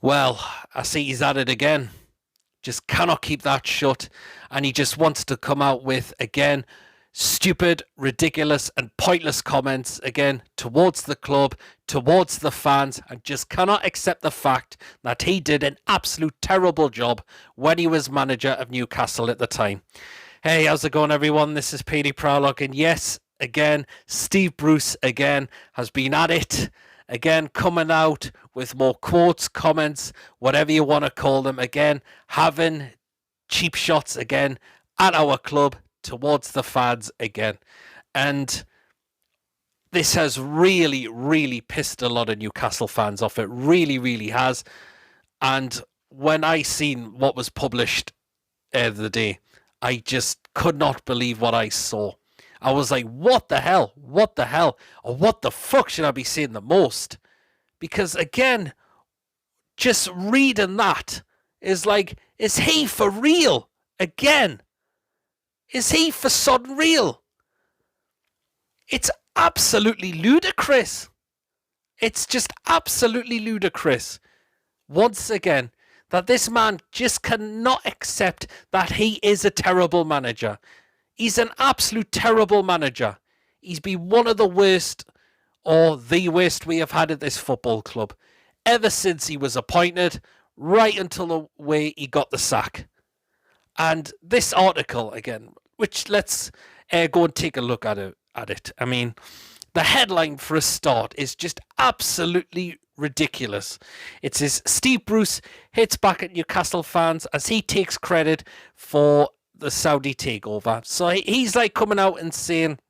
Well, I see he's at it again. Just cannot keep that shut. And he just wants to come out with, again, stupid, ridiculous, and pointless comments, again, towards the club, towards the fans, and just cannot accept the fact that he did an absolute terrible job when he was manager of Newcastle at the time. Hey, how's it going, everyone? This is Petey Proudlock, and yes, again, Steve Bruce, again, has been at it. Again, coming out with more quotes, comments, whatever you want to call them. Again, having cheap shots again at our club towards the fans again. And this has really, really pissed a lot of Newcastle fans off. It really, really has. And when I seen what was published the other day, I just could not believe what I saw. I was like, what the hell? What the hell? Or what the fuck should I be saying the most? Because again, just reading that is like, is he for real? Again, is he for sodden real? It's absolutely ludicrous. It's just absolutely ludicrous. Once again, that this man just cannot accept that he is a terrible manager. He's an absolute terrible manager. He's been one of the worst, or the worst we have had at this football club, ever since he was appointed, right until the way he got the sack. And this article, again, which let's go and take a look at it. I mean, the headline for a start is just absolutely ridiculous. It says, Steve Bruce hits back at Newcastle fans as he takes credit for the Saudi takeover. So he's like coming out and saying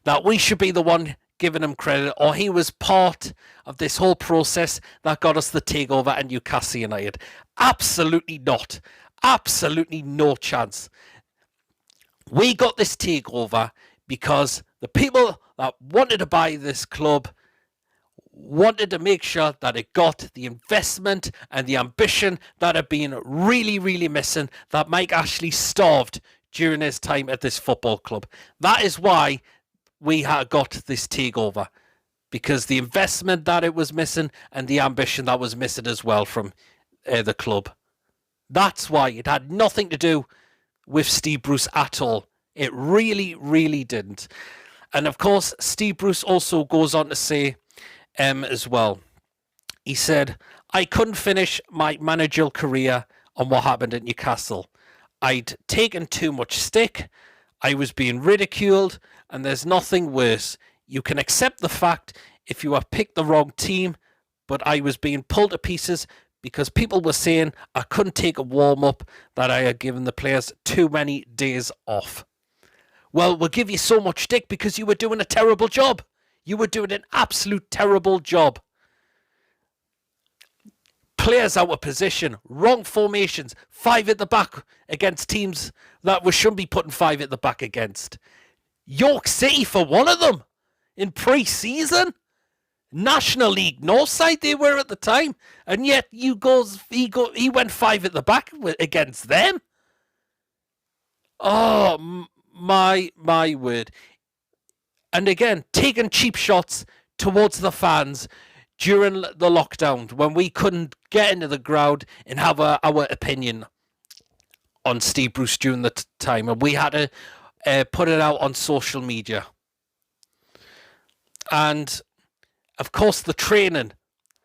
that we should be the one giving him credit, or he was part of this whole process that got us the takeover at Newcastle United. Absolutely not. Absolutely no chance. We got this takeover because the people that wanted to buy this club wanted to make sure that it got the investment and the ambition that had been really, really missing, that Mike Ashley starved during his time at this football club. That is why we had got this takeover, because the investment that it was missing and the ambition that was missing as well from the club. That's why. It had nothing to do with Steve Bruce at all. It really, really didn't. And of course, Steve Bruce also goes on to say as well, he said, I couldn't finish my managerial career on what happened at Newcastle. I'd taken too much stick, I was being ridiculed, and there's nothing worse. You can accept the fact if you have picked the wrong team, but I was being pulled to pieces because people were saying I couldn't take a warm-up, that I had given the players too many days off. Well, we'll give you so much stick because you were doing a terrible job. You were doing an absolute terrible job. Players out of position, wrong formations, 5 at the back against teams that we shouldn't be putting 5 at the back against. York City for one of them in pre-season. National League North side they were at the time, and yet he went 5 at the back against them. Oh my word. And again, taking cheap shots towards the fans during the lockdown when we couldn't get into the ground and have our opinion on Steve Bruce during the time. And we had to put it out on social media. And, of course, the training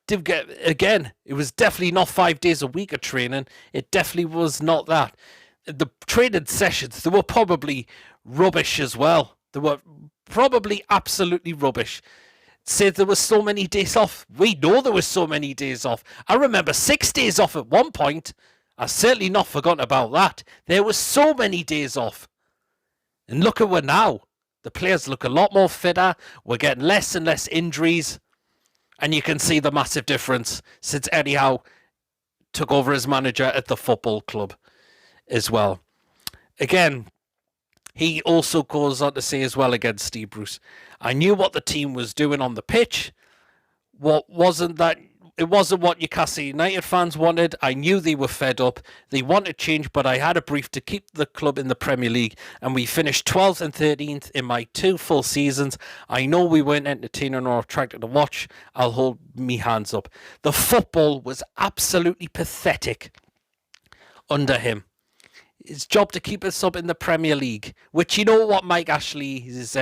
did get, again, it was definitely not 5 days a week of training. It definitely was not that. The training sessions, they were probably rubbish as well. They were probably absolutely rubbish. Said there were so many days off. We know there were so many days off. I remember 6 days off at one point. I've certainly not forgotten about that. There were so many days off. And look at what now. The players look a lot more fitter. We're getting less and less injuries. And you can see the massive difference since Eddie Howe took over as manager at the football club as well. Again, he also goes on to say as well against Steve Bruce, I knew what the team was doing on the pitch. What wasn't that it wasn't what Newcastle United fans wanted. I knew they were fed up. They wanted change, but I had a brief to keep the club in the Premier League, and we finished 12th and 13th in my 2 full seasons. I know we weren't entertaining or attractive to watch. I'll hold me hands up. The football was absolutely pathetic under him. His job to keep us up in the Premier League, which you know what Mike Ashley's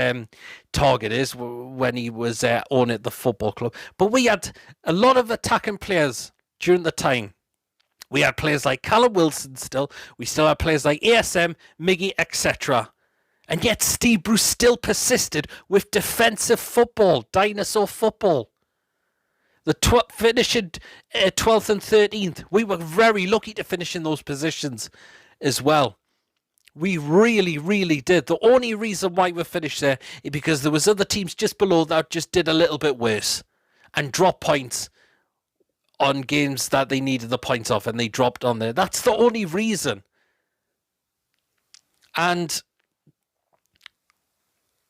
target is when he was owning the football club. But we had a lot of attacking players during the time. We had players like Callum Wilson still. We still had players like ASM, Miggy, etc. And yet Steve Bruce still persisted with defensive football, dinosaur football. The finishing 12th and 13th, we were very lucky to finish in those positions as well. We really, really did. The only reason why we finished there is because there was other teams just below that just did a little bit worse and dropped points on games that they needed the points off, and they dropped on there. That's the only reason. And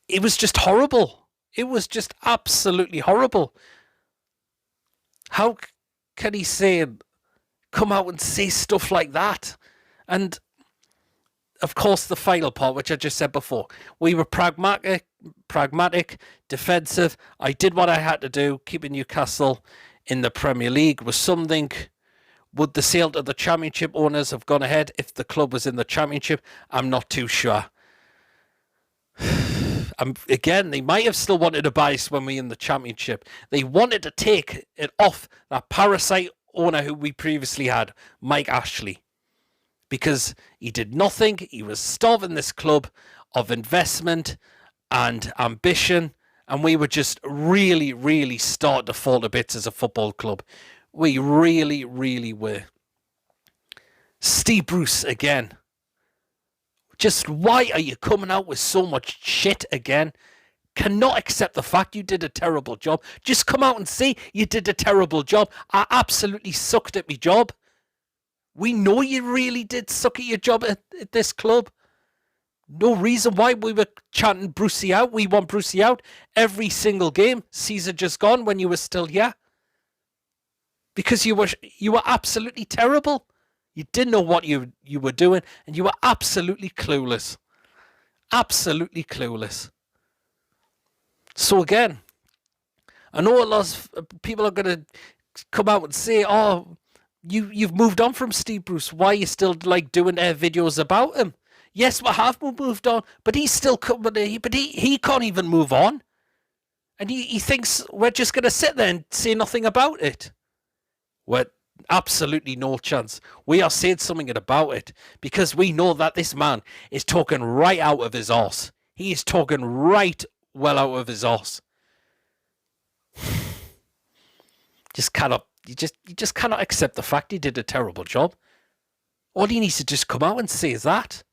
it was just horrible. It was just absolutely horrible. How can he come out and say stuff like that? And, of course, the final part, which I just said before. We were pragmatic, defensive. I did what I had to do. Keeping Newcastle in the Premier League was something. Would the sale to the Championship owners have gone ahead if the club was in the Championship? I'm not too sure. Again, they might have still wanted to buy us when we were in the Championship. They wanted to take it off that parasite owner who we previously had, Mike Ashley. Because he did nothing. He was starving this club of investment and ambition. And we were just really, really starting to fall to bits as a football club. We really, really were. Steve Bruce again. Just why are you coming out with so much shit again? Cannot accept the fact you did a terrible job. Just come out and say you did a terrible job. I absolutely sucked at my job. We know you really did suck at your job at this club. No reason why we were chanting Brucey out. We want Brucey out every single game. Caesar just gone when you were still here. Because you were absolutely terrible. You didn't know what you were doing, and you were absolutely clueless. Absolutely clueless. So again, I know a lot of people are going to come out and say, oh, you've moved on from Steve Bruce. Why are you still doing videos about him? Yes, we have moved on, but he's still coming. But he can't even move on, and he thinks we're just going to sit there and say nothing about it. Well, absolutely no chance. We are saying something about it because we know that this man is talking right out of his arse. He is talking right well out of his arse. You just cannot accept the fact he did a terrible job. All he needs to just come out and say is that.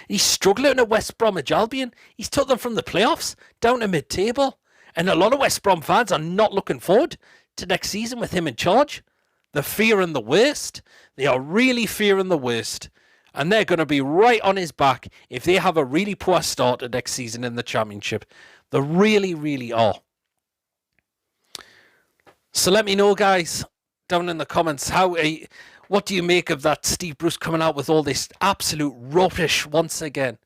He's struggling at West Bromwich Albion. He's took them from the playoffs down to mid-table. And a lot of West Brom fans are not looking forward to next season with him in charge. They're fearing the worst. They are really fearing the worst. And they're going to be right on his back if they have a really poor start to next season in the Championship. They really, really are. So let me know, guys, down in the comments, what do you make of that Steve Bruce coming out with all this absolute rubbish once again?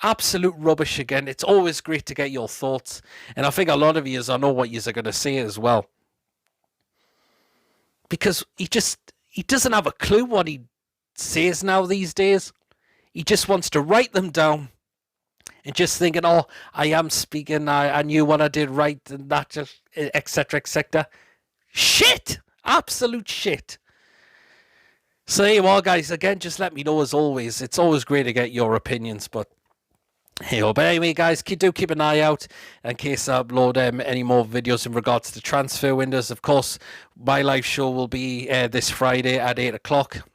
Absolute rubbish again. It's always great to get your thoughts. And I think a lot of you I know what you are going to say as well. Because he doesn't have a clue what he says now these days. He just wants to write them down. And just thinking, oh, I am speaking, I knew what I did right, and that, etc., etc. Shit! Absolute shit. So there you are, guys. Again, just let me know as always. It's always great to get your opinions, but but anyway, guys, do keep an eye out in case I upload any more videos in regards to transfer windows. Of course, my live show will be this Friday at 8 o'clock.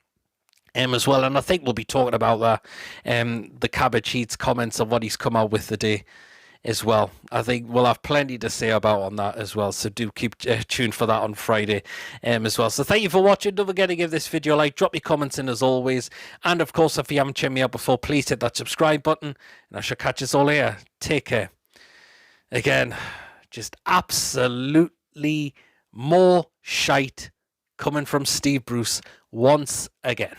As well, and I think we'll be talking about that, the Cabbage Heat's comments on what he's come out with today as well. I think we'll have plenty to say about on that as well, so do keep tuned for that on Friday as well. So thank you for watching. Don't forget to give this video a like, drop your comments in as always, and of course, if you haven't checked me out before, please hit that subscribe button, and I shall catch us all here. Take care. Again, Just absolutely more shite coming from Steve Bruce once again.